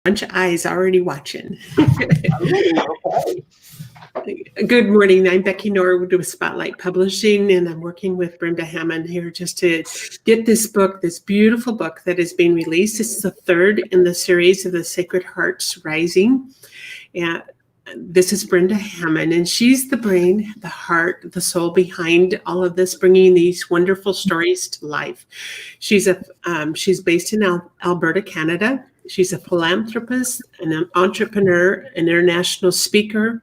Bunch of eyes already watching. Okay. Good morning. I'm Becky Norwood with Spotlight Publishing, and I'm working with Brenda Hammon here just to get this book, this beautiful book that is being released. It's the third in the series of the Sacred Hearts Rising. And this is Brenda Hammon, and she's the brain, the heart, the soul behind all of this, bringing these wonderful stories to life. She's based in Alberta, Canada. She's a philanthropist, an entrepreneur, an international speaker,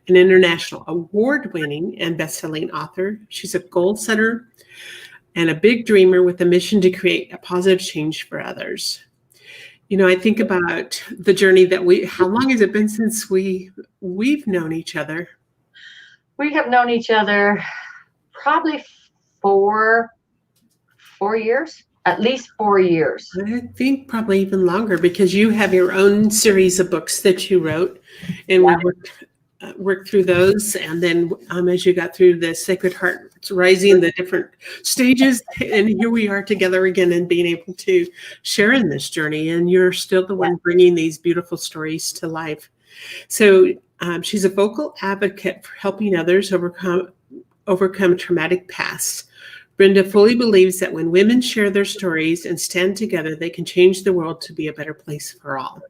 an international award-winning and best-selling author. She's a goal setter and a big dreamer with a mission to create a positive change for others. You know, I think about the journey that how long has it been since we've known each other? We have known each other probably four years, at least 4 years. I think probably even longer, because you have your own series of books that you wrote, and we worked through those. And then as you got through the Sacred Hearts Rising, the different stages, and here we are together again and being able to share in this journey. And you're still the one bringing these beautiful stories to life. So she's a vocal advocate for helping others overcome traumatic pasts. Brenda fully believes that when women share their stories and stand together, they can change the world to be a better place for all.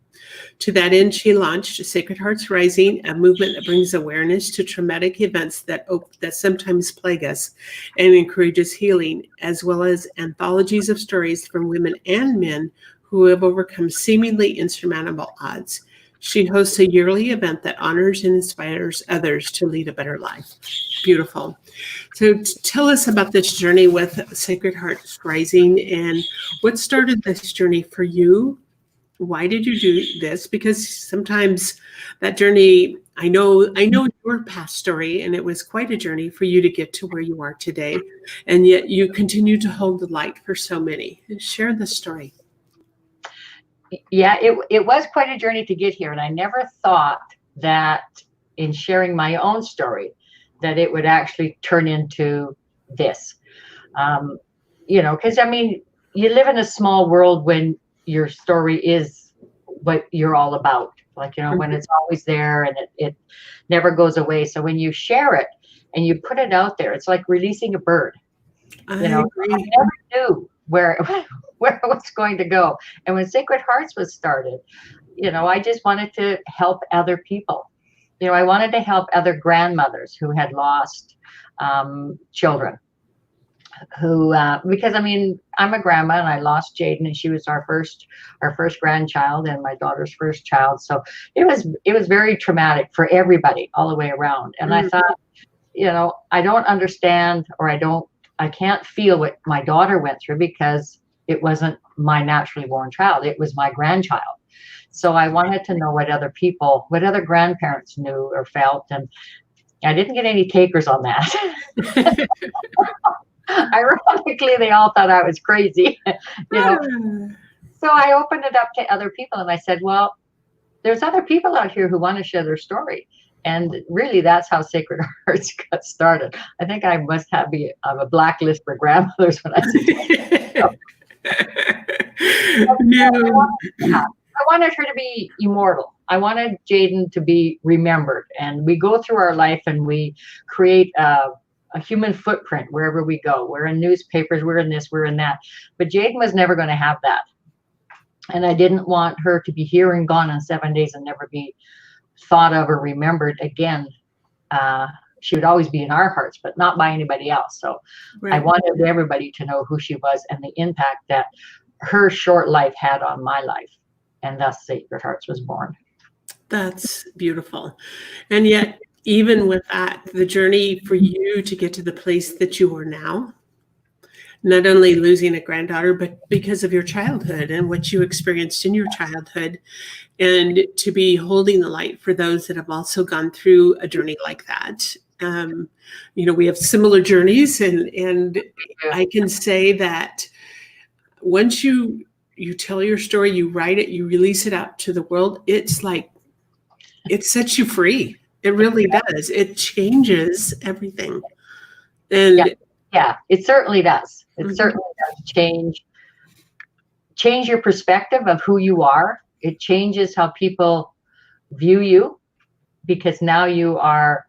To that end, she launched Sacred Hearts Rising, a movement that brings awareness to traumatic events that sometimes plague us and encourages healing, as well as anthologies of stories from women and men who have overcome seemingly insurmountable odds. She hosts a yearly event that honors and inspires others to lead a better life. Beautiful. So tell us about this journey with Sacred Hearts Rising, and what started this journey for you? Why did you do this? Because sometimes that journey, I know your past story, and it was quite a journey for you to get to where you are today, and yet you continue to hold the light for so many. Share the story. Yeah, it was quite a journey to get here, and I never thought that in sharing my own story that it would actually turn into this. Because I mean, you live in a small world when your story is what you're all about. Like, when it's always there and it never goes away. So when you share it and you put it out there, it's like releasing a bird. I never knew where it was going to go. And when Sacred Hearts was started, I just wanted to help other people. I wanted to help other grandmothers who had lost children. Because I mean, I'm a grandma, and I lost Jaden, and she was our first grandchild and my daughter's first child. So it was very traumatic for everybody all the way around. And I thought, I don't understand, or I can't feel what my daughter went through, because it wasn't my naturally born child. It was my grandchild. So I wanted to know what other grandparents knew or felt. And I didn't get any takers on that. Ironically, they all thought I was crazy. So I opened it up to other people, and I said, well, there's other people out here who want to share their story. And really, that's how Sacred Hearts got started. I think I must have a blacklist for grandmothers when I said that. I wanted her to be immortal. I wanted Jaden to be remembered. And we go through our life and we create a human footprint wherever we go. We're in newspapers, we're in this, we're in that. But Jaden was never going to have that. And I didn't want her to be here and gone in 7 days and never be thought of or remembered again. She would always be in our hearts, but not by anybody else. So I wanted everybody to know who she was and the impact that her short life had on my life. And thus Sacred Hearts was born. That's beautiful. And yet, even with that, the journey for you to get to the place that you are now, not only losing a granddaughter, but because of your childhood and what you experienced in your childhood, and to be holding the light for those that have also gone through a journey like that. We have similar journeys, and I can say that once you tell your story, you write it, you release it out to the world, it's like, it sets you free. It really does. It changes everything. And yeah, it certainly does. It certainly does change your perspective of who you are It changes how people view you, because now you are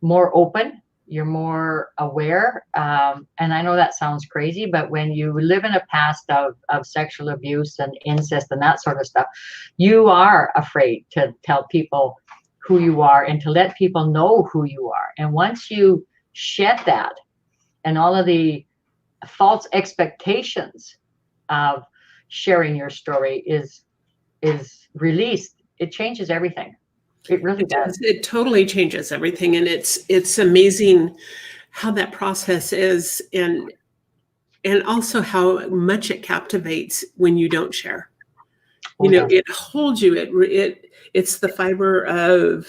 more open, you're more aware. And I know that sounds crazy, but when you live in a past of sexual abuse and incest and that sort of stuff, you are afraid to tell people who you are and to let people know who you are. And once you shed that and all of the false expectations of sharing your story is released, it changes everything. It really does. It totally changes everything, and it's amazing how that process is, and also how much it captivates when you don't share. Oh, You know, yeah. it holds you. It's the fiber of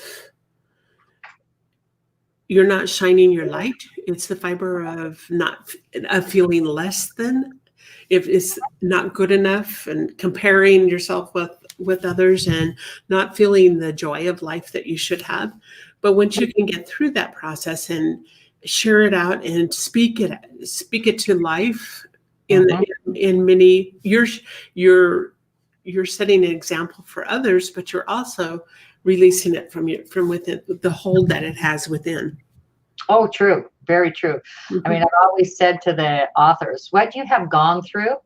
you're not shining your light. It's the fiber of not of feeling less than, if it's not good enough, and comparing yourself with others and not feeling the joy of life that you should have. But once you can get through that process and share it out and speak it to life in many, you're setting an example for others, but you're also releasing it from within, the hold that it has within. Oh, true. Very true. I mean, I've always said to the authors, what you have gone through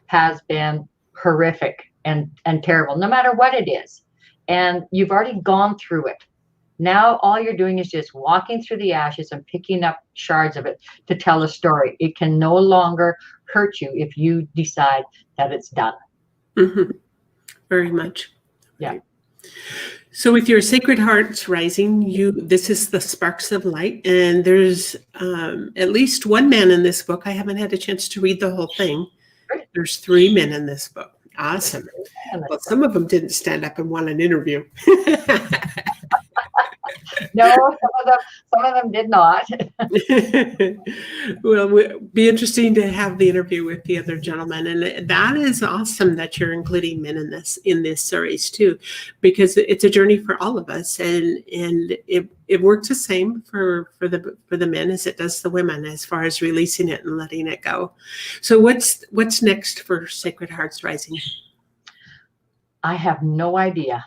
has been horrific and terrible, no matter what it is. And you've already gone through it. Now all you're doing is just walking through the ashes and picking up shards of it to tell a story. It can no longer hurt you if you decide that it's done. Very much. Yeah. Right. So with your Sacred Hearts Rising, this is the Sparks of Light, and there's at least one man in this book. I haven't had a chance to read the whole thing. There's 3 men in this book. Awesome. Well, some of them didn't stand up and want an interview. No, some of them did not. Well, it'd be interesting to have the interview with the other gentleman, and that is awesome that you're including men in this series too, because it's a journey for all of us, and it works the same for the men as it does the women, as far as releasing it and letting it go. So what's next for Sacred Hearts Rising? I have no idea.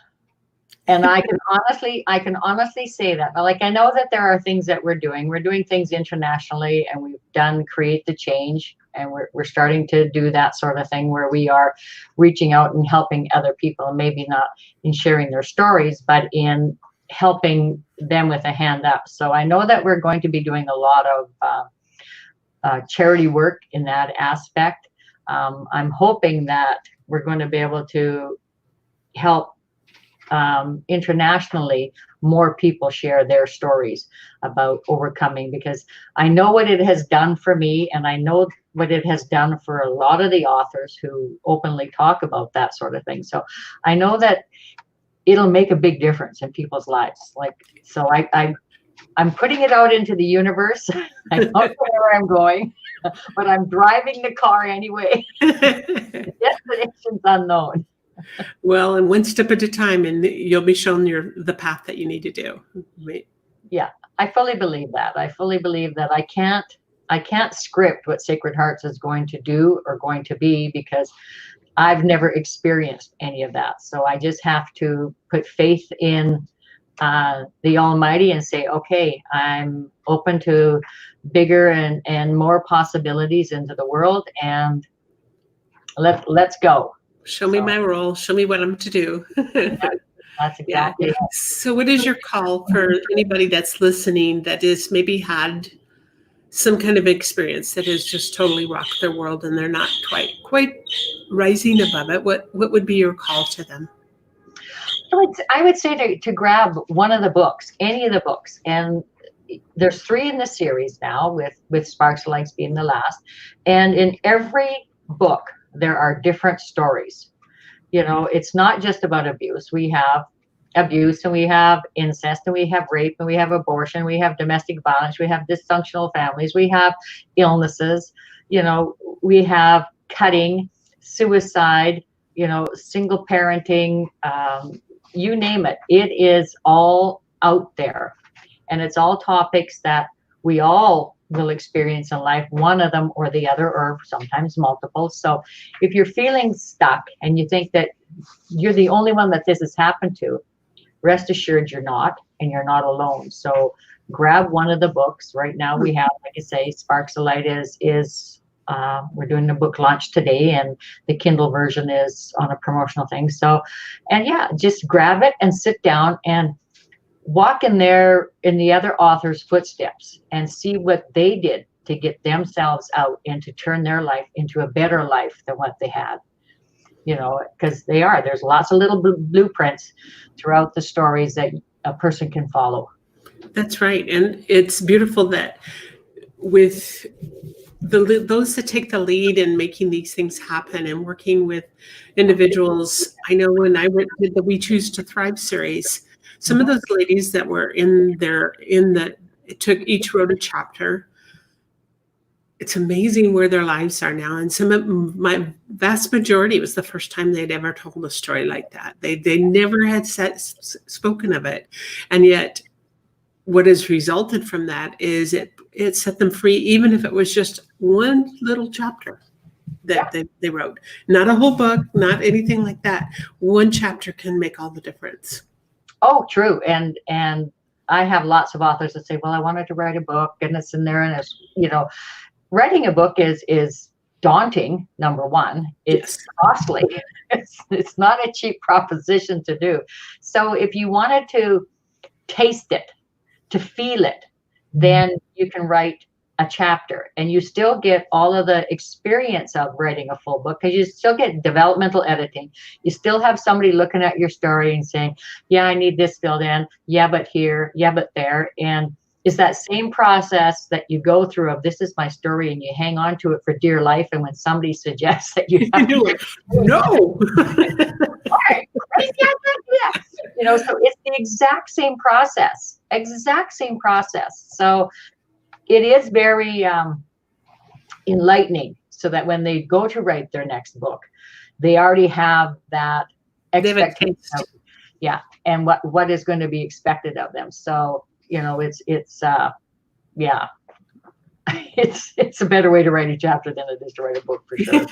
And I can honestly say that. Like, I know that there are things that we're doing. We're doing things internationally, and we've done Create the Change, and we're starting to do that sort of thing where we are reaching out and helping other people, and maybe not in sharing their stories, but in helping them with a hand up. So I know that we're going to be doing a lot of charity work in that aspect. I'm hoping that we're going to be able to help internationally more people share their stories about overcoming, because I know what it has done for me, and I know what it has done for a lot of the authors who openly talk about that sort of thing. So I know that it'll make a big difference in people's lives. Like, so I'm putting it out into the universe. I don't know where I'm going, but I'm driving the car anyway. The destination's unknown. Well, and one step at a time, and you'll be shown the path that you need to do. Right. Yeah, I fully believe that. I fully believe that I can't script what Sacred Hearts is going to do or going to be, because I've never experienced any of that. So I just have to put faith in the Almighty and say, okay, I'm open to bigger and more possibilities into the world, and let's go. Show me my role. Show me what I'm to do. That's exactly it. So what is your call for anybody that's listening that is maybe had some kind of experience that has just totally rocked their world, and they're not quite rising above it? What would be your call to them? I would say to grab one of the books, any of the books. And there's 3 in the series now, with Sparks of Light being the last. And in every book, there are different stories. You know, it's not just about abuse. We have abuse, and we have incest, and we have rape, and we have abortion, we have domestic violence, we have dysfunctional families, we have illnesses, you know, we have cutting, suicide, you know, single parenting, you name it. It is all out there, and it's all topics that we all will experience in life, one of them or the other, or sometimes multiple. So if you're feeling stuck and you think that you're the only one that this has happened to, rest assured you're not, and you're not alone. So grab one of the books. Right now we have, like I say, Sparks of Light is we're doing a book launch today, and the Kindle version is on a promotional thing. So, and yeah, just grab it and sit down and walk in the other author's footsteps and see what they did to get themselves out and to turn their life into a better life than what they had. You know, because there's lots of little blueprints throughout the stories that a person can follow. That's right. And it's beautiful that with those that take the lead in making these things happen and working with individuals. I know when I did the We Choose to Thrive series, some of those ladies that were each wrote a chapter. It's amazing where their lives are now. And my vast majority, it was the first time they'd ever told a story like that. They never had spoken of it. And yet what has resulted from that is it set them free, even if it was just one little chapter that they wrote. Not a whole book, not anything like that. One chapter can make all the difference. Oh, true. And I have lots of authors that say, well, I wanted to write a book, and it's in there, and it's, you know, writing a book is daunting, number one. It's costly. It's not a cheap proposition to do. So if you wanted to taste it, to feel it, then you can write a chapter, and you still get all of the experience of writing a full book, because you still get developmental editing. You still have somebody looking at your story and saying, yeah, I need this filled in. Yeah, but here. Yeah, but there. And it's that same process that you go through of, this is my story, and you hang on to it for dear life. And when somebody suggests that you have do it, no. You know, so it's the exact same process. So it is very enlightening, so that when they go to write their next book, they already have that expectation of, and what is going to be expected of them. So, you know, it's a better way to write a chapter than it is to write a book, for sure.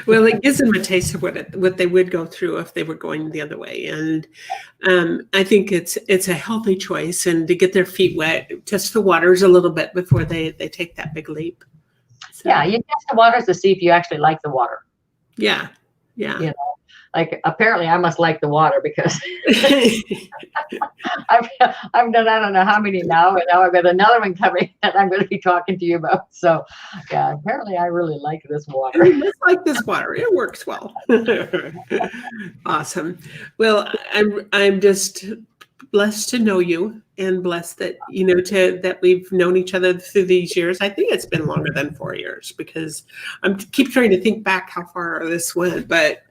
Well, it gives them a taste of what they would go through if they were going the other way. And I think it's a healthy choice, and to get their feet wet, test the waters a little bit before they take that big leap. So, yeah, you test the waters to see if you actually like the water. Yeah. You know, like, apparently I must like the water, because I've done I don't know how many now, and now I've got another one coming that I'm going to be talking to you about. So yeah, apparently I really like this water. I just like this water. It works well. Awesome. Well, I'm just blessed to know you, and blessed that, you know, that we've known each other through these years. I think it's been longer than 4 years, because I keep trying to think back how far this went, but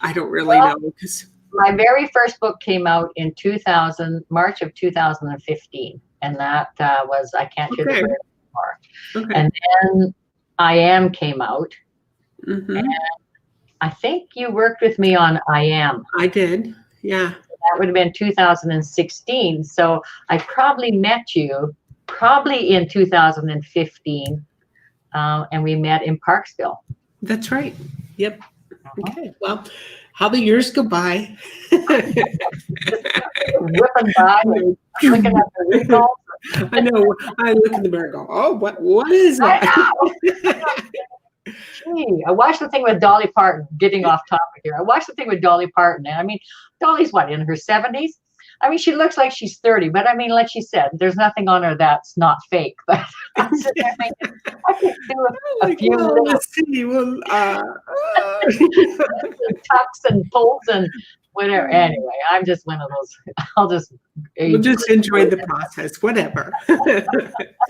I don't really know. Because my very first book came out in March of 2015, and that was I Can't Hear the Birds Anymore. Okay. And then I Am came out, and I think you worked with me on I Am. I did, yeah. That would have been 2016. So I probably met you in 2015, and we met in Parksville. That's right. Yep. Okay. Well, how the years go by. Whipping by, and looking at the results. I know. I look in the mirror and go, oh, what is that? Gee, I watched the thing with Dolly Parton, getting off topic here. I watched the thing with Dolly Parton, and I mean, Dolly's in her 70s? I mean, she looks like she's 30, but I mean, like she said, there's nothing on her that's not fake. But I could do a few let's see. Well, tucks and pulls and whatever. Anyway, I'm just one of those. We'll just enjoy the process, whatever. As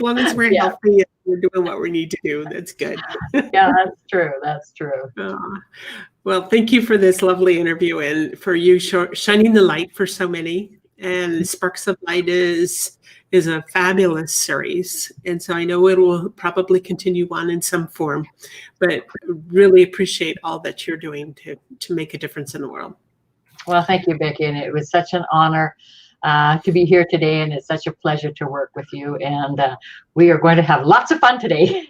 long as we're healthy and we're doing what we need to do, that's good. Yeah, that's true. That's true. Well, thank you for this lovely interview, and for you shining the light for so many. And Sparks of Light is a fabulous series, and so I know it will probably continue on in some form, but really appreciate all that you're doing to make a difference in the world. Well, thank you, Becky, and it was such an honor to be here today, and it's such a pleasure to work with you, and we are going to have lots of fun today.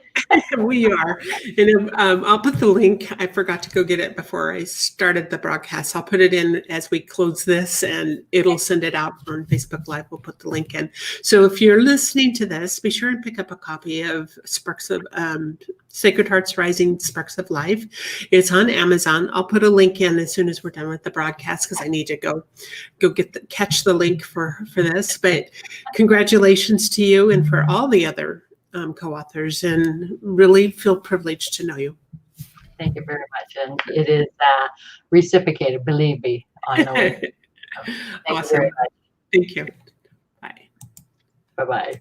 We are. And I'll put the link. I forgot to go get it before I started the broadcast. I'll put it in as we close this, and it'll send it out on Facebook Live. We'll put the link in. So if you're listening to this, be sure and pick up a copy of Sparks of Sacred Hearts Rising Sparks of Life. It's on Amazon. I'll put a link in as soon as we're done with the broadcast because I need to go catch the link for this. But congratulations to you and for all the other co-authors, and really feel privileged to know you. Thank you very much. And it is reciprocated, believe me, on the way. Thank Awesome. you very much. Thank you. Bye. Bye-bye.